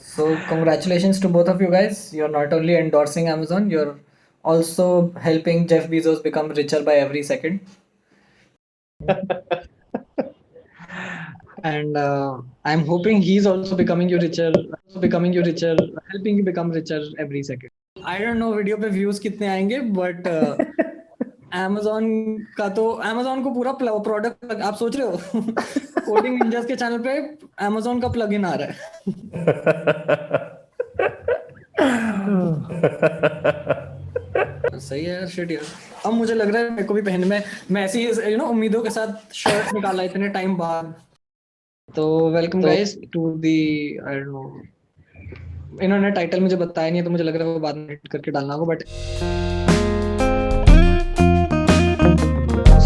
So congratulations to both of you guys. You're not only endorsing Amazon, you're also helping Jeff Bezos become richer by every second. And I'm hoping he's also becoming you richer, helping you become richer every second. I don't know video पे views कितने आएंगे, but Amazon का तो Amazon को पूरा product आप सोच रहे हो कोडिंग निंजास के चैनल पे Amazon का प्लगइन आ रहा है। सही है यार, शिट यार। अब मुझे लग रहा है मेरे को भी पहनने में, मैं ऐसी उम्मीदों के साथ शर्ट निकाला इतने टाइम बाद। तो welcome guys to the, I don't know, इन्होंने टाइटल मुझे बताया नहीं है तो मुझे लग रहा है वो बाद में एडिट करके डालना होगा। But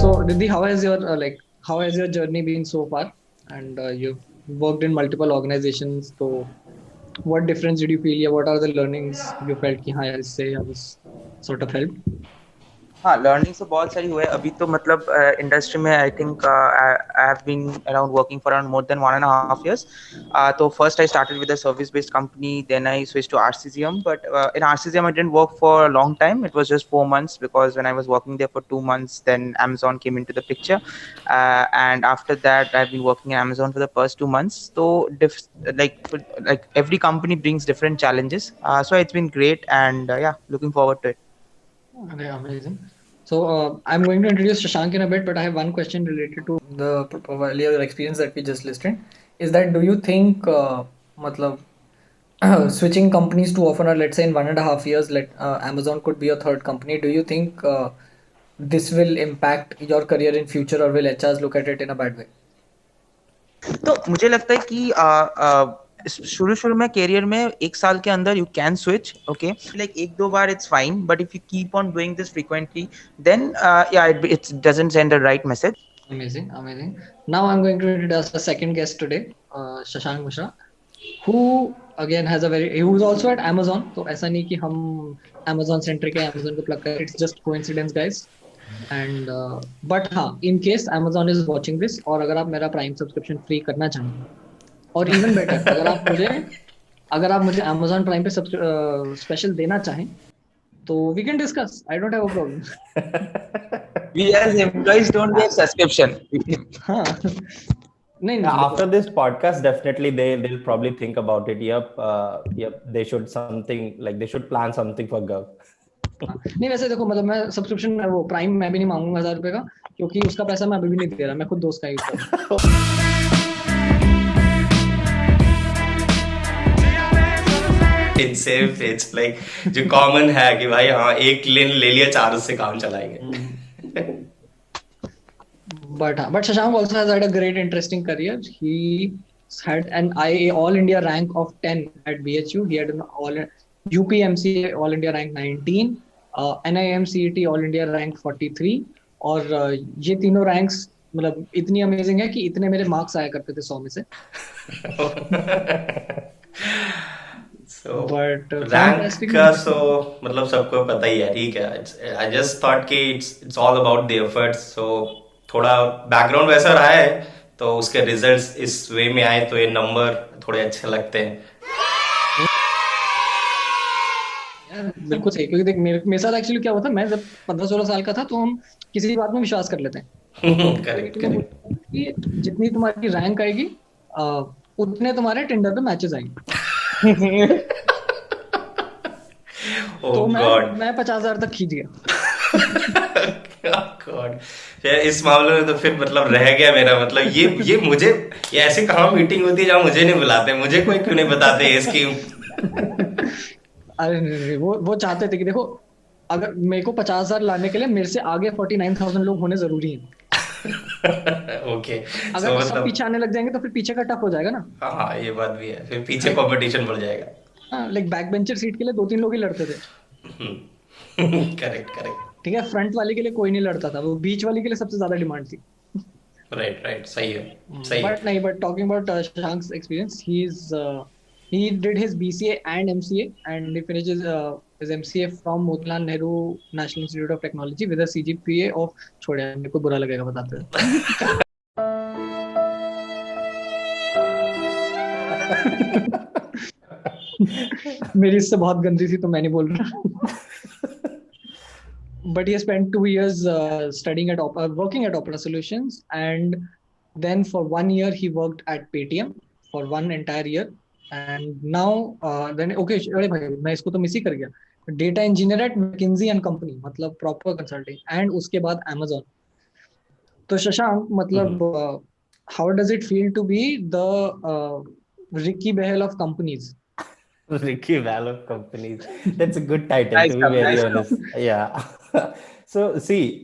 so Riddhi, how has your journey been so far? And you've worked in multiple organizations, so what difference did you feel? Yeah, what are the learnings you felt कि हाँ यार इससे I was sort of helped? हाँ, learning तो बहुत सारी हुए अभी तो मतलब इंडस्ट्री में I think I have been around working for around more than 1.5 years. तो first I started with a service based company, then I switch to RCCM, but in RCCM I didn't work for a long time. It was just 4 months because when I was working there for 2 months, then Amazon came into the picture, and after that I've been working at Amazon for the first 2 months. So like every company brings different challenges, so it's been great, and yeah, looking forward to it. Okay, amazing. So I'm going to introduce Shashank in a bit, but I have one question related to the earlier experience that we just listed. Is that, do you think, matlab, switching companies too often, or let's say in 1.5 years, Amazon could be a third company. Do you think this will impact your career in future, or will HRs look at it in a bad way? तो मुझे लगता है कि शुरू में career में 1 साल के अंदर you can switch, okay, like 1-2 बार it's fine, but if you keep on doing this frequently then yeah it doesn't send the right message. Amazing, amazing. Now I'm going to introduce the second guest today, Shashank Mishra, who again has a who's also at Amazon. तो ऐसा नहीं कि हम Amazon centric है, Amazon को plug करें. It's just coincidence, guys. And but हाँ, in case Amazon is watching this, और अगर आप मेरा प्राइम सब्सक्रिप्शन फ्री करना चाहें, और इवन बेटर अगर आप मुझे Amazon प्राइम पे स्पेशल देना चाहें, तो we can discuss. I don't have a problem. We as employees don't get subscription. हाँ नहीं, after this podcast definitely they'll probably think about it. Yep, they should plan something for Gov. नहीं वैसे देखो, मतलब मैं सब्सक्रिप्शन वो prime मैं भी नहीं मांगूंगा 1000 रुपए का, क्योंकि उसका पैसा मैं अभी भी नहीं दे रहा, मैं खुद दोस्त का यूज कर रहा हूं। It's like जो कॉमन है कि भाई हाँ एक लेन ले लिया, 4 उससे काम चलाएंगे। But Shashank also has had a great interesting career. He had an IA All India rank of 10 at BHU. He had an UPMCA All India rank 19, NIMCET All India rank 43, और ये तीनों रैंक्स मतलब इतनी amazing है कि इतने मेरे marks आया करते थे 100 में से। So, रैंक का so मतलब सबको पता ही है, ठीक है। I just thought कि it's all about the efforts. So थोड़ा बैकग्राउंड वैसा रहा है तो उसके रिजल्ट्स इस वे में आए तो ये नंबर थोड़े अच्छे लगते हैं। बिल्कुल सही, क्योंकि देख मेरे साथ एक्चुअली क्या हुआ था, मैं जब 15-16 साल का था तो हम किसी भी बात में विश्वास कर लेते हैं। करेक्ट। जितनी तुम्हारी रैंक आएगी उतने तुम्हारे टिंडर पे मैचेस आएंगे। तो मैं 50,000 तक खींच गया। गॉड, इस मामले में तो फिर मतलब रह गया मेरा, मतलब ये मुझे ये ऐसे कहाँ मीटिंग होती है जहाँ मुझे नहीं बुलाते, मुझे कोई क्यों नहीं बताते ये स्कीम। अरे नहीं, वो चाहते थे कि देखो अगर मेरे को 50,000 लाने के लिए मेरे से आगे 49,000 लोग होने जरूरी हैं। ओके, अगर सब पीछे आने लग जाएंगे तो फिर पीछे का टफ हो जाएगा ना। हाँ ये बात भी है, फिर पीछे कंपटीशन बढ़ जाएगा। हाँ, लाइक बैक बेंचर सीट के लिए 2-3 लोग ही लड़ते थे। करेक्ट, ठीक है, फ्रंट वाले के लिए कोई नहीं लड़ता था, वो बीच वाले के लिए सबसे ज्यादा डिमांड थी। राइट, सही है। But talking about Shashank's experience, he did his BCA and MCA, and he finished his MCA from Motilal Nehru National Institute of Technology with a CGPA of, छोड़ यार मेरे को बुरा लगेगा बताते हुए। मेरी इससे बहुत गंदी थी तो मैं नहीं बोल रहा. But he spent 2 years studying at working at Opera Solutions, and then for 1 year he worked at Paytm for one entire year. And now then okay, अरे भाई मैं इसको तो मिस ही कर गया. Data engineer at McKinsey and Company, मतलब proper consulting, and उसके बाद Amazon. तो शशांक मतलब how does it feel to be the Ricky Behel of companies? Ricky Val of companies. That's a good title, Nice to be job, very nice honest. Yeah. So see,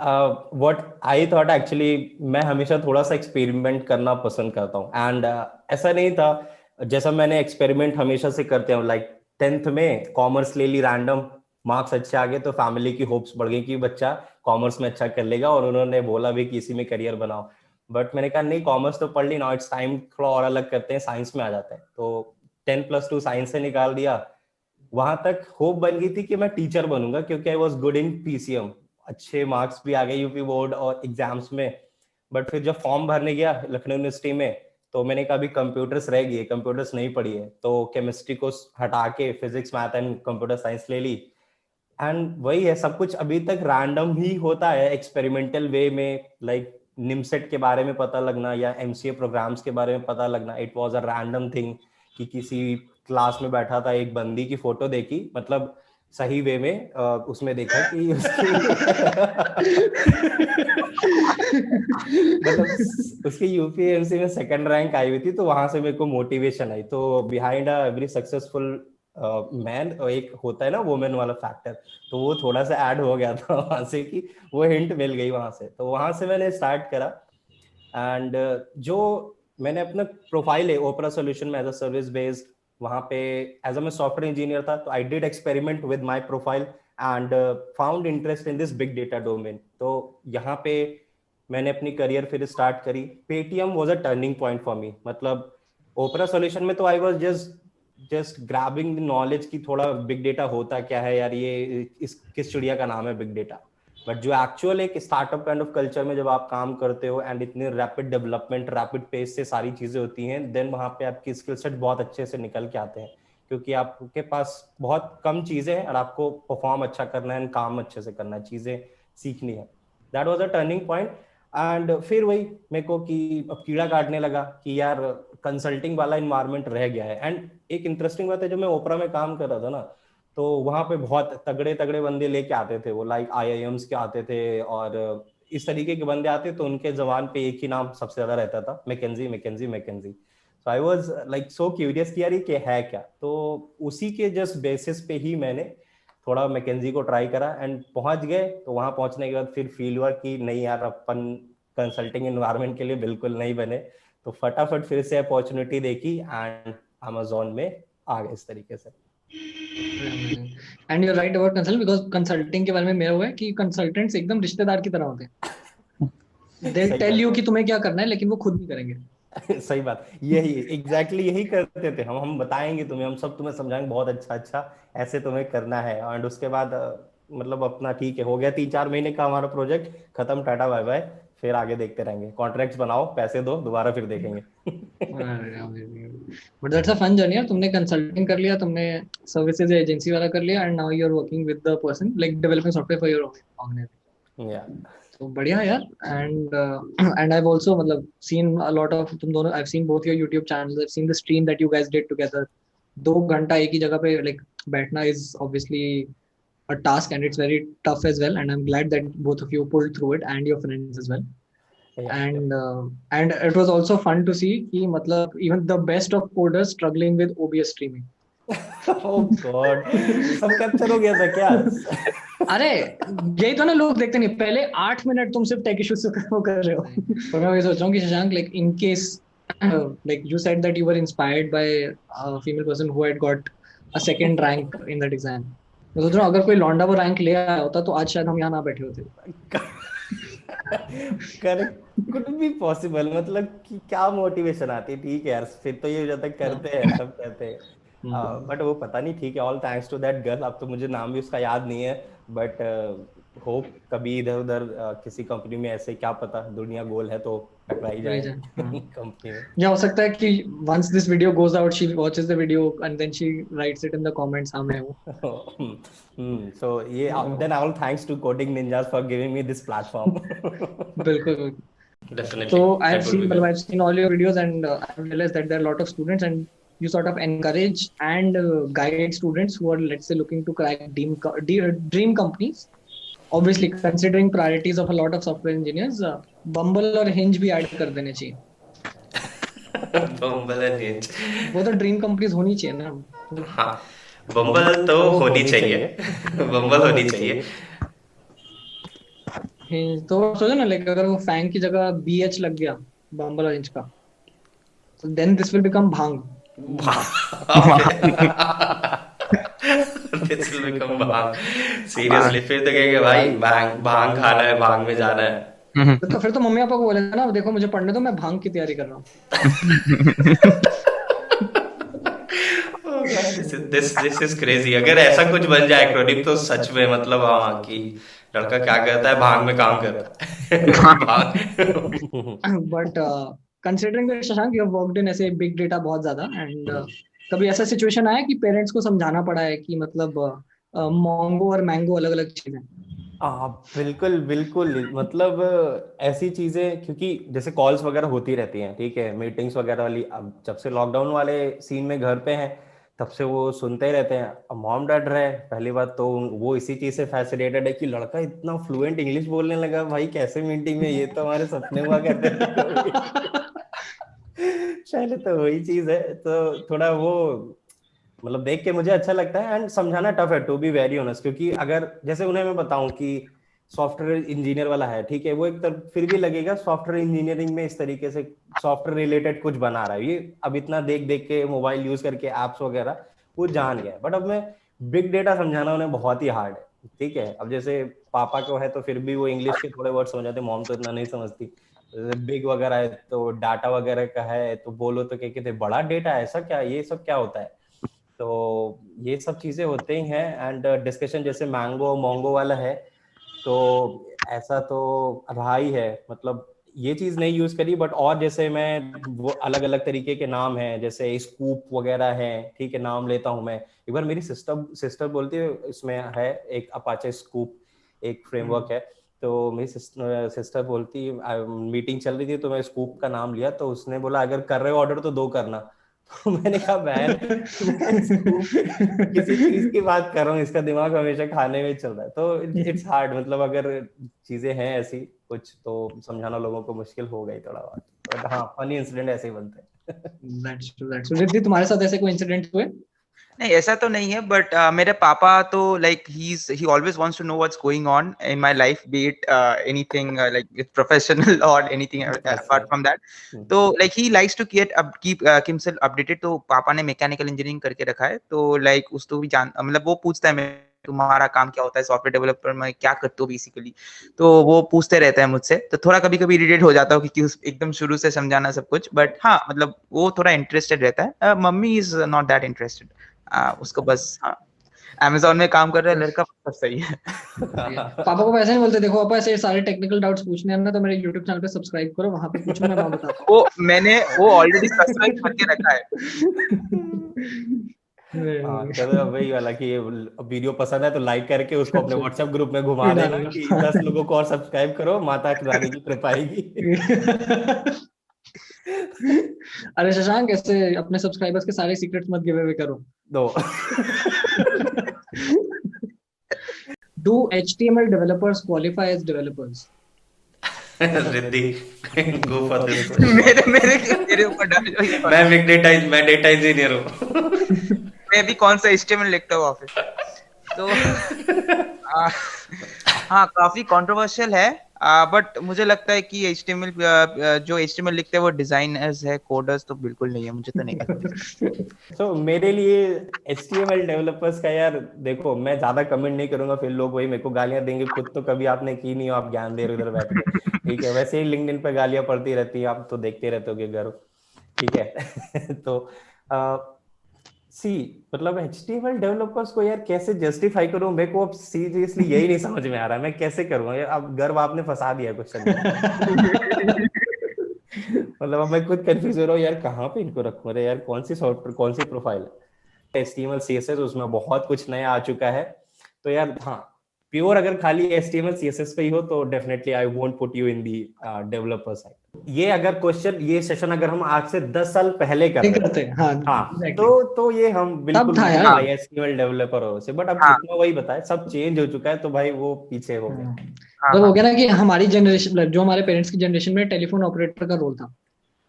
what I thought actually, मैं हमेशा थोड़ा सा experiment करना पसंद करता हूँ. And ऐसा नहीं था, जैसा मैंने एक्सपेरिमेंट हमेशा से करते हैं, लाइक 10th में कॉमर्स ले ली रैंडम, मार्क्स अच्छे आ गए तो फैमिली की होप्स बढ़ गई कि बच्चा कॉमर्स में अच्छा कर लेगा, और उन्होंने बोला भी कि इसी में करियर बनाओ. बट मैंने कहा नहीं, कॉमर्स तो पढ़ ली, नाउ इट्स टाइम थोड़ा और अलग करते हैं, साइंस में आ जाते हैं. तो 10+2 साइंस से निकाल दिया. वहां तक होप बन गई थी कि मैं टीचर बनूंगा, क्योंकि I was good in PCM, अच्छे मार्क्स भी आ गए यूपी बोर्ड और एग्जाम्स में. बट फिर जब फॉर्म भरने गया लखनऊ यूनिवर्सिटी में, तो मैंने कहा अभी कंप्यूटर्स रह गई है, कंप्यूटर्स नहीं पढ़ी है, तो केमिस्ट्री को हटा के physics math and computer science ले ली. एंड वही है, सब कुछ अभी तक रैंडम ही होता है, एक्सपेरिमेंटल वे में. लाइक निमसेट के बारे में पता लगना या एमसीए प्रोग्राम्स के बारे में पता लगना, it was a random thing. कि किसी क्लास में बैठा था, एक बंदी की फोटो देखी, मतलब सही वे में, उसमें देखा कि उसकी मतलब उसके यूपीएमसी में सेकंड रैंक आई हुई थी, तो वहां से मेरे को मोटिवेशन आई. तो behind a every successful man एक होता है ना वुमेन वाला फैक्टर, तो वो थोड़ा सा ऐड हो गया था वहां से, कि वो हिंट मिल गई वहां से. तो वहां से मैंने स्टार्ट करा. एंड जो मैंने अपना प्रोफाइल है ओपरा सोल्यूशन में एज अ सर्विस बेस्ड, वहां पे एज अ मैं सॉफ्टवेयर इंजीनियर था, तो I did experiment with my profile and found interest in this big data domain. तो यहाँ पे मैंने अपनी करियर फिर स्टार्ट करी. Paytm was a turning point for me. मतलब ओपरा सॉल्यूशन में तो I was just grabbing the knowledge कि थोड़ा बिग डेटा होता क्या है यार, ये इस किस चिड़िया का नाम है बिग डेटा. बट जो एक्चुअल एक स्टार्टअप काइंड ऑफ कल्चर में जब आप काम करते हो, एंड इतनी रैपिड डेवलपमेंट, रैपिड पेस से सारी चीजें होती हैं, देन वहां पे आपकी स्किल सेट बहुत अच्छे से निकल के आते हैं, क्योंकि आपके पास बहुत कम चीजें हैं और आपको परफॉर्म अच्छा करना है, काम अच्छे से करना है, चीजें सीखनी है. That was a turning point. And फिर वही मेरे को कि अब कीड़ा काटने लगा कि यार कंसल्टिंग वाला इन्वायरमेंट रह गया है. एंड एक इंटरेस्टिंग बात है, जब मैं ओपरा में काम कर रहा था ना, तो वहां पे बहुत तगड़े तगड़े बंदे लेके आते थे वो, लाइक आईआईएम्स के आते थे और इस तरीके के बंदे आते, तो उनके जबान पे एक ही नाम सबसे ज्यादा रहता था, McKinsey McKinsey McKinsey. So I was like so curious कि यार ये क्या है क्या. तो उसी के जस्ट बेसिस पे ही मैंने थोड़ा मैकेंजी को ट्राई करा एंड पहुंच गए. तो वहां पहुंचने के बाद फिर फील हुआ कि नहीं यार, अपन कंसल्टिंग एनवायरनमेंट के लिए बिल्कुल नहीं बने. तो फटाफट फिर से अपॉर्चुनिटी देखी एंड अमेजोन में आ गए इस तरीके से. And you are right about consult, because consulting के बारे में मेरा हुआ है कि कंसल्टेंट्स एकदम रिश्तेदार की तरह होते हैं. दे टेल यू कि तुम्हें क्या करना है, लेकिन वो खुद नहीं करेंगे. सही बात, यही एग्जैक्टली यही करते थे हम बताएंगे तुम्हें, हम सब तुम्हें समझाएंगे बहुत अच्छा अच्छा ऐसे तुम्हें करना है. एंड उसके बाद मतलब अपना ठीक है, हो गया 3-4 महीने का हमारा प्रोजेक्ट खत्म, टाटा बाय बाय, फिर आगे देखते रहेंगे, कॉन्ट्रैक्ट्स बनाओ, पैसे दो, दोबारा फिर देखेंगे. But that's a fun journey यार. तुमने कंसल्टिंग कर लिया, तुमने सर्विसेज एजेंसी वाला कर लिया, and now you are working with the person like developing software for your organization. या तो बढ़िया यार. And and I have also मतलब सीन अ लॉट ऑफ तुम दोनों, I have seen both your YouTube channels, I have seen the stream that you guys did together. 2 घंटा एक ही जगह पे लाइक बैठना is obviously a task, and it's very tough as well, and I'm glad that both of you pulled through it, and your friends as well. And it was also fun to see कि मतलब even the best of coders struggling with OBS streaming. oh god, सब capture हो गया था क्या? अरे यही तो ना, लोग देखते नहीं, पहले 8 मिनट तुम सिर्फ टेक इश्यूज से वो कर रहे हो. तो मैं वही सोच रहा हूँ कि Shashank, like in case like you said that you were inspired by a female person who had got a second rank in that exam. मैं सोच रहा हूँ अगर कोई लौंडा वो रैंक ले आया होता तो आज शायद हम यहाँ ना बैठे होते. Correct, could be possible. मतलब कि क्या मोटिवेशन आती है, ठीक है यार, फिर तो ये हो जाता है करते हैं, सब कहते हैं. बट वो पता नहीं, ठीक है, all thanks to that girl. अब तो मुझे नाम भी उसका याद नहीं है, बट होप कभी इधर उधर किसी कंपनी में ऐसे, क्या पता, दुनिया गोल है तो टकराई जाए कंपनी में। या हो सकता है कि once this video goes out, she watches the video and then she writes it in the comments, हाँ मैं हूँ. So yeah, then all thanks to Coding Ninjas for giving me this platform. बिल्कुल. Definitely. So That would be good. I've seen all your videos and I've realized that there are a lot of students and you sort of encourage and guide students who are, let's say, looking to crack dream companies. Obviously, considering priorities of a lot of software engineers, Bumble और Hinge भी add कर देने चाहिए. बम्बल and hinge, वो तो dream companies होनी चाहिए ना. हाँ बम्बल तो होनी चाहिए, बम्बल होनी चाहिए। तो सोचो ना, लाइक अगर वो फैंग की जगह BH लग गया बम्बल और इंच का, तो then this will become bhang. This will become bhang, seriously फिर तो कहेंगे भाई भांग भांग खाना है, भांग में जाना है। तो फिर तो मम्मी पापा को बोलेगा ना, देखो मुझे पढ़ने दो, मैं भांग की तैयारी कर रहा हूँ. This is crazy. अगर ऐसा कुछ बन जाए एक्रोनिम तो सच में मतलब हाँ कि लड़का क्या करता है, भांग में काम करता है। But considering Shashank, you have worked in ऐसे बिग डेटा बहुत ज्यादा, एंड कभी ऐसा सिचुएशन आया कि पेरेंट्स को समझाना पड़ा है कि मतलब मोंगो और मैंगो अलग अलग चीजें? बिल्कुल बिल्कुल, मतलब ऐसी चीजें, क्योंकि जैसे कॉल्स वगैरह होती रहती हैं, ठीक है, मीटिंग्स वगैरह वाली, अब जब से लॉकडाउन वाले सीन में घर पे हैं तब से वो सुनते ही रहते हैं। अब मॉम डैड रहे, पहली बात तो वो इसी चीज से फैसिनेटेड है कि लड़का इतना फ्लुएंट इंग्लिश बोलने लगा, भाई कैसे मीटिंग में, ये तो हमारे सपने हुआ करते थे। पहले तो वही चीज है, तो थोड़ा वो मतलब देख के मुझे अच्छा लगता है, एंड समझाना टफ है टू बी वेरी ऑनेस्ट, क्योंकि अगर जैसे उन्हें मैं बताऊं कि सॉफ्टवेयर इंजीनियर वाला है, ठीक है, वो एक तरफ फिर भी लगेगा सॉफ्टवेयर इंजीनियरिंग में इस तरीके से सॉफ्टवेयर रिलेटेड कुछ बना रहा है, ये अब इतना देख देख के मोबाइल यूज करके एप्स वगैरह वो जान गया। बट अब मैं बिग डेटा समझाना उन्हें बहुत ही हार्ड है, ठीक है। अब जैसे पापा को है तो फिर भी वो इंग्लिश के थोड़े वर्ड समझ आते, मॉम तो इतना नहीं समझती। बिग वगैरह है तो डाटा वगैरह का है तो बोलो तो क्या कहते, बड़ा डेटा ऐसा क्या, ये सब क्या होता है, तो ये सब चीजें होते ही हैं। एंड डिस्कशन जैसे मैंगो मोंगो वाला है तो ऐसा तो रहा ही है, मतलब ये चीज नहीं यूज करी, बट और जैसे मैं वो अलग अलग तरीके के नाम हैं, जैसे स्कूप वगैरह है, ठीक है, नाम लेता हूं मैं। एक बार मेरी सिस्टर बोलती है, इसमें है एक अपाचे स्कूप एक फ्रेमवर्क है, तो मेरी सिस्टर बोलती, मीटिंग चल रही थी तो मैं स्कूप का नाम लिया, तो उसने बोला अगर कर रहे हो ऑर्डर तो दो करना। तो मैंने कहा बहन, मैं किसी चीज की बात कर रहा हूँ, इसका दिमाग हमेशा खाने में चल रहा है, तो इट्स हार्ड, मतलब अगर चीजें हैं ऐसी कुछ तो समझाना लोगों को मुश्किल हो गई थोड़ा बहुत, बट हाँ फनी इंसिडेंट ऐसे ही बनते हैं। That's true. रिद्धि, तुम्हारे साथ ऐसे कोई इंसिडेंट हुए? नहीं ऐसा तो नहीं है, बट मेरे पापा तो like he always wants to know what's going on in my life, be it anything like with professional और एनीथिंग अपार्ट फ्रॉम दैट। तो like he likes to keep himself updated. तो पापा ने मैकेनिकल इंजीनियरिंग करके रखा है, तो like उसको भी जान, मतलब वो पूछता है तुम्हारा काम क्या होता है, सॉफ्टवेयर डेवलपर में क्या करते हो बेसिकली, तो वो पूछते रहते हैं मुझसे। तो थोड़ा कभी कभी इरिटेट हो जाता हूँ कि एकदम शुरू से समझाना सब कुछ, बट हाँ मतलब वो थोड़ा इंटरेस्टेड रहता है। Mummy is not that interested, उसको बस हाँ अमेज़न में काम कर रहा है लड़का, बस सही है। पापा को ऐसे नहीं बोलते, देखो पापा ऐसे सारे टेक्निकल डाउट्स पूछने हैं ना तो मेरे YouTube चैनल पे सब्सक्राइब करो, वहां पे पूछो, मैं वहां बताता हूँ। वो ऑलरेडी सब्सक्राइब करके रखा है। हाँ चलो वही वाला कि ये वीडियो पसंद है तो लाइक करके उसको अपने व्हाट्सएप ग्रुप में घुमा देना कि 10 लोगों को और सब्सक्राइब करो, माता रानी की कृपा आएगी। अरे शशांक, ऐसे अपने सब्सक्राइबर्स के सारे सीक्रेट्स मत गिव अवे करो। दो Do HTML developers qualify as developers? Riddhi go for this. मेरे ऊपर डाल दो ये। मैं डेटा इंजीनियर हूँ। मैं भी कौन सा HTML लिखता हूँ ऑफिस, तो हाँ काफी कंट्रोवर्शियल है, बट मुझे लगता है कि HTML जो HTML लिखते हैं वो डिजाइनर्स है, कोडर्स तो बिल्कुल नहीं है, मुझे तो नहीं लगता। तो मेरे लिए HTML डेवलपर्स का यार देखो, मैं ज्यादा कमेंट नहीं करूंगा, फिर लोग वही मेरे को गालियां देंगे, खुद तो कभी आपने की नहीं हो, आप ज्ञान दे रहे हो इधर बैठ के, ठीक है, वैसे ही लिंक्डइन पे गालियां पड़ती रहती है, आप तो देखते रहते हो घर, ठीक है। तो सी मतलब HTML डेवलपर्स को यार कैसे जस्टिफाई करूं, मेरे को अब सीरियसली यही नहीं समझ में आ रहा है, मैं कैसे करूं यार। अब गर्व आपने फंसा दिया क्वेश्चन में। मतलब अब मैं खुद कंफ्यूज हो रहा हूँ यार, कहाँ पे इनको रखूं। अरे यार कौन सी सॉफ्टवेयर, कौन सी प्रोफाइल है। HTML CSS उसमें बहुत कुछ नया आ चुका है। तो यार हाँ, प्योर अगर खाली HTML CSS पे ही हो तो definitely I won't put you in the developer side. ये अगर क्वेश्चन, ये सेशन अगर हम आज से 10 साल पहले कर नहीं रहे करते, थे, हाँ हाँ एग्जैक्टली। तो ये हम तब बिल्कुल था मतलब यार। हाँ भाई HTML डेवलपर हो से, बट अब हाँ इतना वही बताए सब चेंज हो चुका है, तो भाई वो पीछे हो गया। हाँ मतलब हाँ हो गया ना कि हमारी जनरेशन, जो हमारे पेरेंट्स की जनरेशन में टेलीफोन ऑपरेटर का रोल था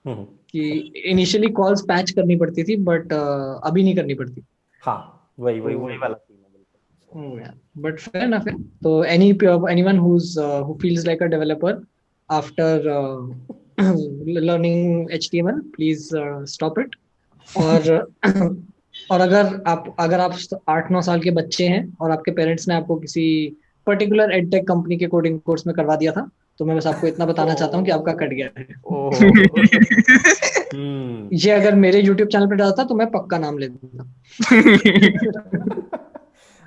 हम्म, कि इनिशियली कॉल्स पैच करनी पड़ती थी, बट अभी नहीं करनी पड़ती। हाँ वही वही वही तो वाला सीन है बिल्कुल। हो गया, बट फेयर इनफ है। तो anyone who feels like a developer after learning HTML, please stop it. और और अगर आप 8-9 साल के बच्चे हैं और आपके पेरेंट्स ने आपको किसी पर्टिकुलर एडटेक कंपनी के कोडिंग कोर्स में करवा दिया था, तो मैं बस आपको इतना बताना चाहता हूँ कि आपका कट गया है। ओह। हम्म। ये अगर मेरे YouTube चैनल पे डालता तो मैं पक्का नाम ले दूंगा।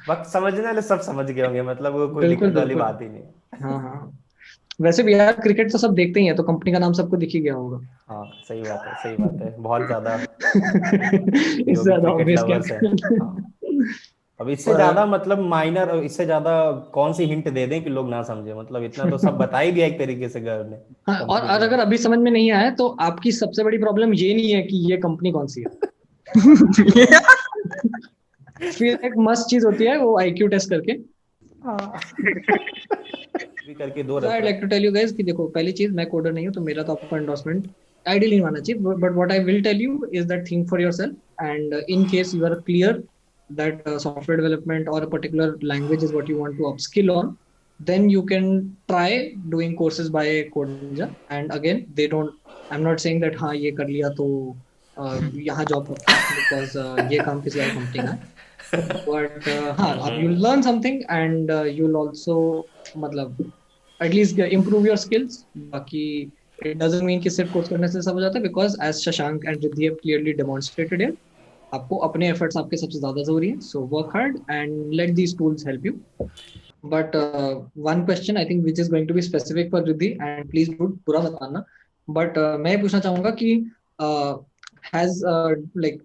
वक्त समझने वाले सब समझ गए होंगे, मतलब वो कोई बिल्कुल दिक्कत वाली बिल्कुल। बात ही नहीं है। हाँ हाँ। वैसे भी यार क्रिकेट तो सब देखते ही हैं, तो कंपनी का नाम सबको दिख ही गया होगा। हाँ सही बात है, सही बात है, बहुत ज्यादा इससे जो भी ज्यादा क्रिकेट ऑब्वियस क्या लवर्स हैं। हाँ, था? अब इससे पर ज्यादा मतलब माइनर, इससे ज्यादा कौन सी हिंट दे दें कि लोग ना समझे, मतलब इतना तो सब बता ही दिया एक तरीके से गर्व ने, हाँ, कंपनी के और बारे अगर अभी समझ में नहीं आया तो आपकी सबसे बड़ी प्रॉब्लम ये नहीं है कि ये कंपनी कौन सी है। फिर एक मस्त चीज होती है वो IQ टेस्ट करके। में। हाँ। भी करके दो I reference. Like to tell you guys कि देखो, पहली चीज, मैं कोडर नहीं हूँ, तो मेरा तो आपको एंडोर्समेंट आइडियली नहीं मानना चाहिए, but what I will tell you is that think for yourself, and in case you are clear that software development or a particular language is what you want to upskill on, then you can try doing courses by Code Ninja. And again, they don't, I'm not saying that हाँ ये कर लिया तो यहाँ job पक्की, because ये काम किसी और कंपनी का है। बट हाँ, अब you'll learn something and you'll also मतलब at least improve your skills. बाकी it doesn't mean कि सिर्फ कोर्स करने से सब हो जाता है, because as Shashank and Riddhi have clearly demonstrated here, आपको अपने एफर्ट्स आपके सबसे ज्यादा जरूरी है। So work hard and let these tools help you. But one question I think which is going to be specific for Riddhi, and please बुरा बताना, but मैं ये पूछना चाहूंगा कि has like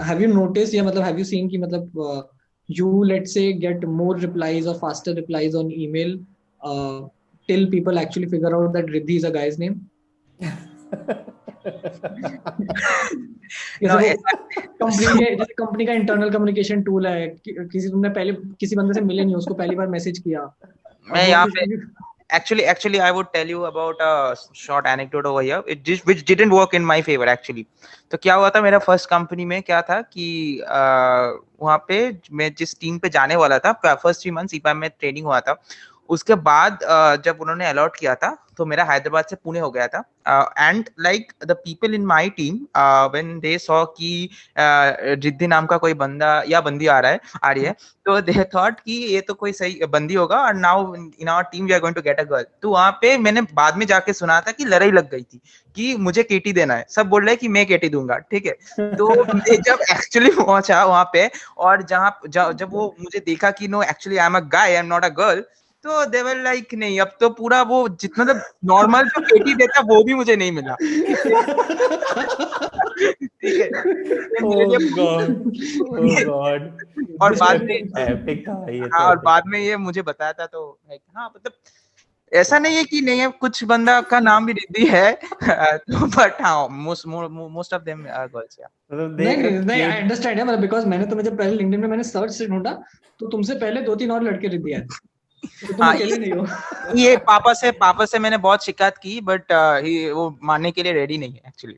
have you notice, या मतलब हैव यू सीन कि मतलब you let's say get more replies or faster replies on email till people actually figure out that Riddhi is a guy's name? No जैसे company का internal communication tool है, तुमने पहले किसी बंदे से मिले नहीं, उसको पहली बार मैसेज किया, अब मैं वो यहाँ कुछ पे actually I would tell you about a short anecdote over here which didn't work in my favor actually. तो क्या हुआ था मेरा फर्स्ट कंपनी में, क्या था कि वहाँ पे मैं जिस टीम पे जाने वाला था, फर्स्ट 3 मंथ ईपीएम में ट्रेनिंग हुआ था, उसके बाद जब उन्होंने अलॉट किया था तो मेरा हैदराबाद से पुणे हो गया था, and like the people in my team when they saw कि रिद्धि नाम का कोई बंदा या बंदी आ रही है, तो दे थॉट कि ये तो कोई सही बंदी होगा, और now in our team we are going to get a girl. तो वहां पे मैंने बाद में जाके सुना था कि लड़ाई लग गई थी कि मुझे केटी देना है, सब बोल रहे हैं कि मैं केटी दूंगा, ठीक है। तो मैं जब एक्चुअली पहुंचा वहां पे, और जब वो मुझे देखा कि no actually I am a guy, I am not a girl, तो दे वर लाइक नहीं, अब तो पूरा वो जितना मतलब नॉर्मल जो केटी देता वो भी मुझे नहीं मिला। ठीक है, ये मेरे ओह लिए गॉड, ओह गॉड, और बाद में एपिक था ये हाँ, तो, और एपिक। बाद में ये मुझे बताया था, तो like, हाँ मतलब ऐसा नहीं है कि नहीं है, कुछ बंदा का नाम भी रिद्धि है, तो बट हाँ most of them are girls या। मतलब नहीं देख नहीं नहीं, आई केट, अंडरस्टैंड है, मतलब बिकॉज मैंने तो, मुझे पहले लिंक्डइन में मैंने सर्च से ढूंढा, तो तुमसे पहले 2-3 और लड़के रिद्धि आए थे, तो तुम हाँ अकेले नहीं हो। ये पापा से मैंने बहुत शिकायत की, बट वो मानने के लिए रेडी नहीं है एक्चुअली।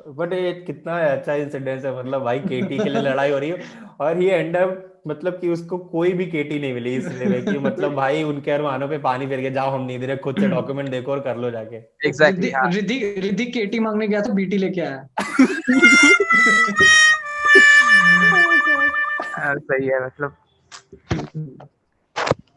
बट ये कितना अच्छा इंसिडेंस है, मतलब भाई केटी के लिए लड़ाई हो रही है और ये एंड अप मतलब कि उसको कोई भी केटी नहीं मिली इसलिए में कि मतलब भाई उनके अरमानों पे पानी फिर के, जाओ हम नहीं दे रहे, खुद से डॉक्यूमेंट देखो और कर लो जाके। एग्जैक्टली रिद्धि हाँ। रिद्धि रिद्धि केटी मांगने गया था, बीटी लेके आया। सही है मतलब।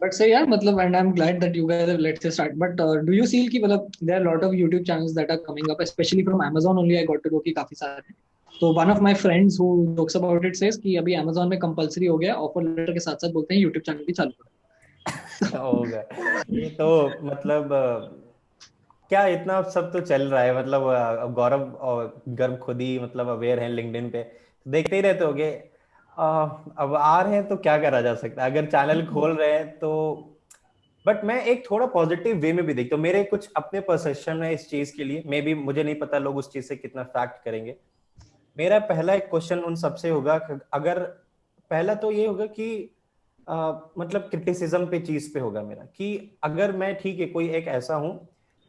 बट सही यार, मतलब and I am glad that you guys have let's say start, but do you feel कि मतलब there are lot of YouTube channels that are coming up, specially from Amazon only, I got to know कि काफी सारे हैं। तो one of my friends who jokes about it says कि अभी Amazon में कंपलसरी हो गया, ऑफर लेटर के साथ साथ बोलते हैं YouTube चैनल भी चालू करो। होगा। ये तो मतलब क्या इतना सब तो चल रहा है, मतलब अब गौरव और गर्व खुद ही मतलब अवेयर है लिंक्डइन पे, तो देखते ही रहते होगे। अब आ रहे हैं तो क्या करा जा सकता है, अगर चैनल खोल रहे हैं तो। बट मैं एक थोड़ा पॉजिटिव वे में भी देखता हूँ, मेरे कुछ अपने परसेप्शन है इस चीज के लिए, मे बी मुझे नहीं पता लोग उस चीज से कितना फैक्ट करेंगे। मेरा पहला एक क्वेश्चन उन सबसे होगा अगर पहला तो ये होगा कि मतलब क्रिटिसिज्म पे चीज पे होगा मेरा, कि अगर मैं ठीक है कोई एक ऐसा हूं,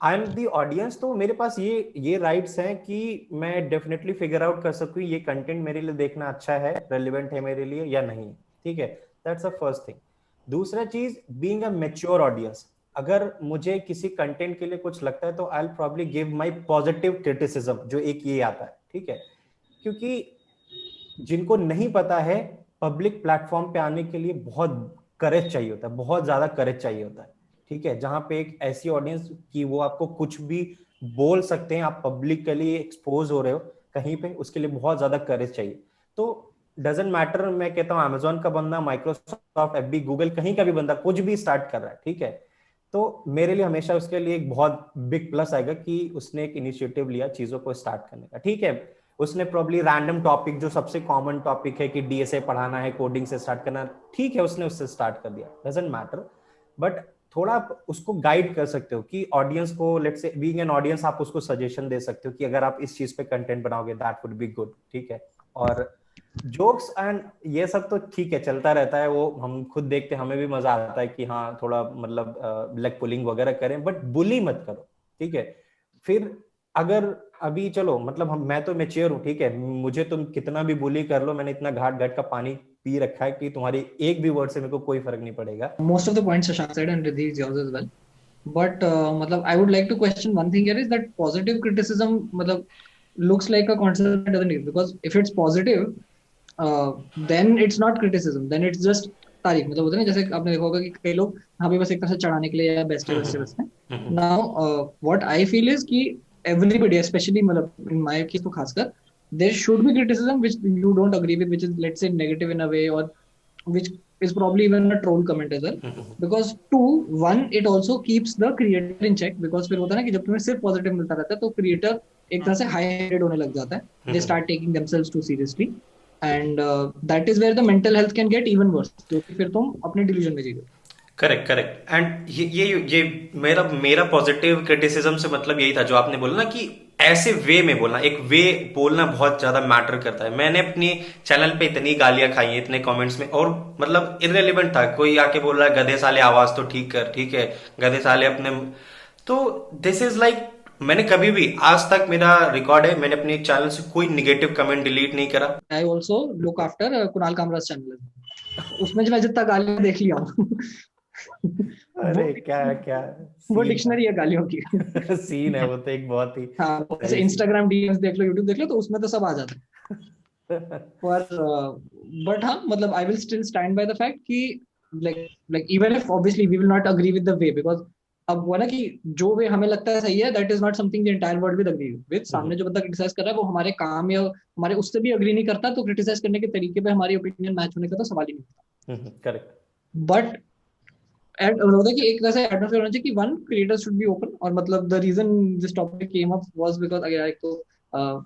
आई एम दी ऑडियंस, तो मेरे पास ये राइट्स हैं कि मैं डेफिनेटली फिगर आउट कर सकूं ये कंटेंट मेरे लिए देखना अच्छा है, रेलिवेंट है मेरे लिए या नहीं। ठीक है, दैट्स द फर्स्ट थिंग। दूसरा चीज, बीइंग अ मैच्योर ऑडियंस, अगर मुझे किसी कंटेंट के लिए कुछ लगता है तो I will probably give my positive criticism, जो एक ये आता है। ठीक है, क्योंकि जिनको नहीं पता है, पब्लिक प्लेटफॉर्म पे आने के लिए बहुत करेज चाहिए होता है, बहुत ज्यादा करेज चाहिए होता है। ठीक है, जहां पे एक ऐसी ऑडियंस कि वो आपको कुछ भी बोल सकते हैं, आप पब्लिकली एक्सपोज हो रहे हो कहीं पे, उसके लिए बहुत ज्यादा करेज चाहिए। तो डजेंट मैटर, मैं कहता हूँ अमेजोन का बंदा, माइक्रोसॉफ्ट, एफबी, गूगल, कहीं का भी बंदा कुछ भी स्टार्ट कर रहा है, ठीक है, तो मेरे लिए हमेशा उसके लिए एक बहुत बिग प्लस आएगा कि उसने एक इनिशिएटिव लिया चीजों को स्टार्ट करने का। ठीक है, उसने प्रॉब्ली रैंडम टॉपिक, जो सबसे कॉमन टॉपिक है कि डीएसए पढ़ाना है, कोडिंग से स्टार्ट करना, ठीक है, उसने उससे स्टार्ट कर दिया, डजंट मैटर। बट थोड़ा आप उसको गाइड कर सकते हो कि ऑडियंस को, let's say being an audience, आप उसको सजेशन दे सकते हो कि अगर आप इस चीज पे कंटेंट बनाओगे दैट वुड बी गुड। ठीक है, और जोक्स एंड ये सब तो ठीक है, चलता रहता है, वो हम खुद देखते हैं, हमें भी मजा आता है कि हाँ थोड़ा मतलब लेग पुलिंग वगैरह करें, बट बुली मत करो। ठीक है, फिर अगर अभी चलो मतलब मैं तो मैच्योर हूँ, ठीक है, मुझे तुम कितना भी बुली कर लो, मैंने इतना घाट घाट का पानी पी रखा है कि तुम्हारी एक भी वर्ड से मेरे को कोई फर्क नहीं पड़ेगा। Most of the points Shashank said and Riddhi is yours as well. But matlab, I would like to question one thing here is that positive criticism matlab, looks like a concept that doesn't need, because if it's positive, then it's not criticism, then it's just तारीफ। मतलब होता है ना, जैसे आपने देखा होगा कि कई लोग हाँ भी बस एक तरह से चढ़ाने के लिए या बेस्ट है बेस्ट है बेस्ट है। Now what I feel is कि एवरीबॉडी स्पेशली मतलब इन माय केस तो खासकर, there should be criticism which you don't agree with, which is let's say negative in a way, और which is probably even a troll comment as well, because two, one, it also keeps the creator in check, because फिर होता है ना कि जब तुम्हें सिर्फ positive मिलता रहता है तो क्रिएटर एक तरह से हाई हेडेड होने लग जाता है, they start taking themselves too seriously, and that is where the mental health can get even worse, क्योंकि फिर तुम अपने डिल्यूजन में जी रहे हो। करेक्ट करेक्ट, एंड ये मेरा मेरा पॉजिटिव क्रिटिसिज्म से मतलब यही था जो आपने बोला ना, कि ऐसे वे में बोलना, एक वे बोलना बहुत ज्यादा मैटर करता है। मैंने अपनी चैनल पे इतनी गालियां खाई हैं इतने कमेंट्स में, और मतलब इररिलेवेंट था, कोई आके बोल रहा है गधे साले आवाज तो ठीक कर, ठीक है, गधे साले अपने, तो दिस इज लाइक, मैंने कभी भी आज तक, मेरा रिकॉर्ड है, मैंने अपने चैनल से कोई निगेटिव कमेंट डिलीट नहीं करा। I also look after Kunal Kamraj channel, उसमें जो मैं जितना गालियां देख लिया हूँ अरे क्या क्या वो सीन डिक्शनरी है गालियों की। सीन है वो तो, एक बहुत ही हाँ, जैसे सही इंस्टाग्राम डीएम्स देख लो, यूट्यूब देख लो, तो उसमें तो सब आ जाता है। पर बट हाँ मतलब I will still stand by the fact कि like even if obviously we will not agree with the way, because अब वो ना कि जो वे हमें लगता है सही है, that is not something the entire world will agree with। सामने जो बंदा क्रिटिसाइज कर रहा है वो हमारे काम या हमारे उससे भी अग्री नहीं करता, तो क्रिटिसाइज करने के तरीके पे हमारी ओपिनियन मैच होने का तो सवाल ही नहीं होता। करेक्ट। बट होता है कि एक तरह से एटमॉस्फेयर होना चाहिए कि one, creators should be open, और मतलब the reason this topic came up was because अगर एक तो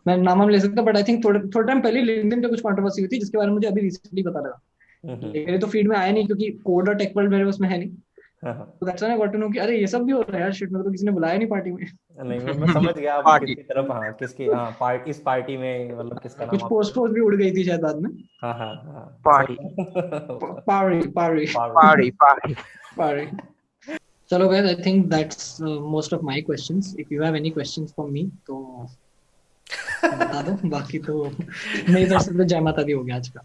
मैं नाम हम ले सकता, बट आई थिंक थोड़ा टाइम पहले लिंक्डइन पे कुछ कंट्रोवर्सी हुई थी जिसके बारे में मुझे अभी रिसेंटली पता लगा। मेरे तो फीड में आया नहीं क्योंकि कोड और टेक वर्ल्ड मेरे उसमें है नहीं, तो that's why I got to know कि अरे ये सब भी हो रहा है यार, शिट, मेरे को तो किसी ने बुलाया नहीं पार्टी में। नहीं मैं समझ गया आप पार्टी। किसकी तरफ, हाँ किसकी, हाँ पार्टी, इस पार्टी में मतलब किसका कुछ नाम पोस्ट भी उड़ गई थी शायद बाद में। हाँ हाँ हाँ पार्टी पारी पारी पार्टी पार्टी। पारी। चलो guys, I think that's most of my questions. If you have any questions for me, तो बता दो, बाकी तो मेरी तरफ से तो जय माता दी हो गया आज का।